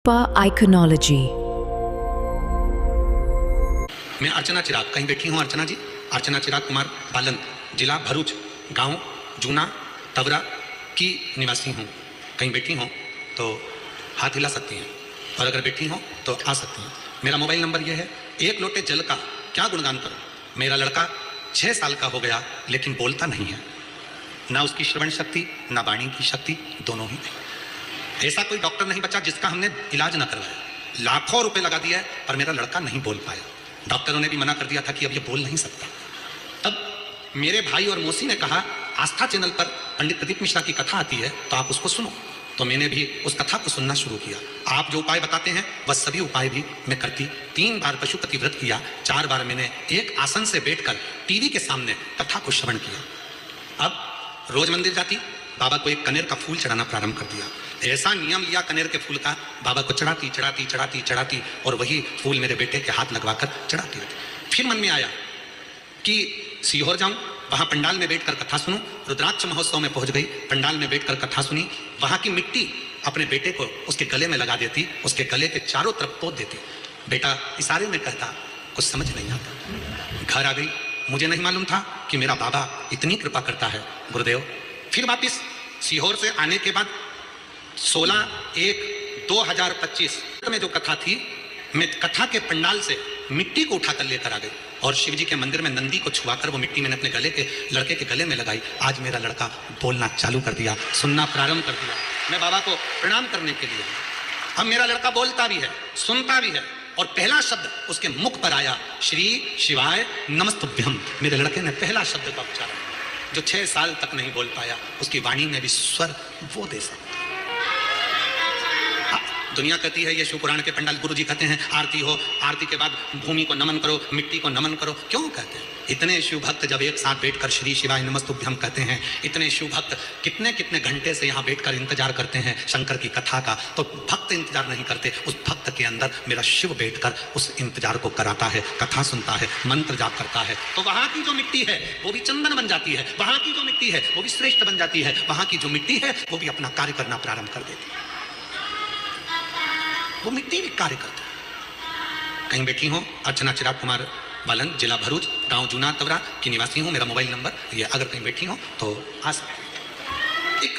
रूपा आइकनोलॉजी। मैं अर्चना चिराग, कहीं बैठी हूँ अर्चना जी? अर्चना चिराग कुमार बालन, जिला भरूच, गांव जूना तवरा की निवासी हूँ। कहीं बैठी हूँ तो हाथ हिला सकती हैं, और अगर बैठी हूँ तो आ सकती हैं। मेरा मोबाइल नंबर यह है, एक लोटे जल का क्या गुणगान करूँ। मेरा लड़का 6 साल का हो गया लेकिन बोलता नहीं है, ना उसकी श्रवण शक्ति ना वाणी की शक्ति, दोनों ही नहीं। ऐसा कोई डॉक्टर नहीं बचा जिसका हमने इलाज ना करवाया। लाखों रुपए लगा दिया पर मेरा लड़का नहीं बोल पाया। डॉक्टरों ने भी मना कर दिया था कि अब ये बोल नहीं सकता। तब मेरे भाई और मौसी ने कहा, आस्था चैनल पर पंडित प्रदीप मिश्रा की कथा आती है तो आप उसको सुनो। तो मैंने भी उस कथा को सुनना शुरू किया। आप जो उपाय बताते हैं वह सभी उपाय भी मैं करती। 3 बार पशुपति व्रत किया, 4 बार मैंने एक आसन से बैठकर टीवी के सामने कथा को श्रवण किया। अब रोज मंदिर जाती, बाबा को एक कनेर का फूल चढ़ाना प्रारंभ कर दिया। ऐसा नियम लिया कनेर के फूल का, बाबा को चढ़ाती चढ़ाती चढ़ाती चढ़ाती और वही फूल मेरे बेटे के हाथ लगवाकर चढ़ाती रहती। फिर मन में आया कि सीहोर जाऊं, वहां पंडाल में बैठकर कथा सुनूं। रुद्राक्ष महोत्सव में पहुंच गई, पंडाल में बैठकर कथा सुनी। वहां की मिट्टी अपने बेटे को उसके गले में लगा देती, उसके गले के चारों तरफ पोत देती। बेटा इशारे में कहता, कुछ समझ नहीं आता। घर आ गई, मुझे नहीं मालूम था कि मेरा बाबा इतनी कृपा करता है। गुरुदेव। फिर वापिस सीहोर से आने के बाद 16/1/2025 में जो कथा थी, मैं कथा के पंडाल से मिट्टी को उठाकर लेकर आ गई और शिव जी के मंदिर में नंदी को छुआकर वो मिट्टी मैंने अपने लड़के के गले में लगाई। आज मेरा लड़का बोलना चालू कर दिया, सुनना प्रारंभ कर दिया। मैं बाबा को प्रणाम करने के लिए, अब मेरा लड़का बोलता भी है, सुनता भी है, और पहला शब्द उसके मुख पर आया, श्री शिवाय नमस्तुभ्यम। मेरे लड़के ने पहला शब्द का उच्चारण, जो 6 साल तक नहीं बोल पाया, उसकी वाणी में भी स्वर वो दे सकता। दुनिया कहती है, ये शिव पुराण के पंडाल गुरु जी कहते हैं आरती हो, आरती के बाद भूमि को नमन करो, मिट्टी को नमन करो। क्यों कहते हैं? इतने शिव भक्त जब एक साथ बैठकर श्री शिवाय नमस्तुभ्यम कहते हैं, इतने शिव भक्त कितने कितने घंटे से यहाँ बैठकर इंतजार करते हैं शंकर की कथा का, तो भक्त इंतजार नहीं करते। उस भक्त के अंदर मेरा शिव बैठकर उस इंतजार को कराता है, कथा सुनता है, मंत्र जाप करता है। तो वहां की जो मिट्टी है वो भी चंदन बन जाती है, वहां की जो मिट्टी है वो भी श्रेष्ठ बन जाती है, वहां की जो मिट्टी है वो भी अपना कार्य करना प्रारंभ कर देती है। वो मिट्टी भी कार्य करता है। कहीं बैठी हूँ, अर्चना चिराग कुमार बालन, जिला भरूच, गांव जूना तवरा की निवासी हूँ। मेरा मोबाइल नंबर ये, अगर कहीं बैठी हूँ तो आ सकते। एक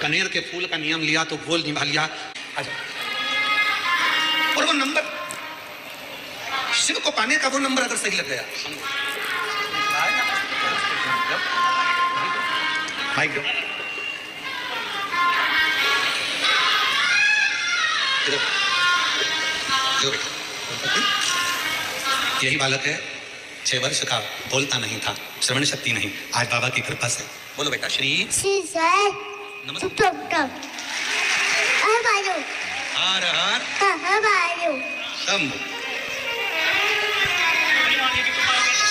कनेर के फूल का नियम लिया तो गोल निभा लिया। और वो नंबर शिव को पाने का, वो नंबर अगर सही लग गया, यही बालक है, 6 वर्ष का, बोलता नहीं था, श्रवण शक्ति नहीं। आज बाबा की कृपा से बोलो बेटा, श्री नमस्ते। हर हर शंभू।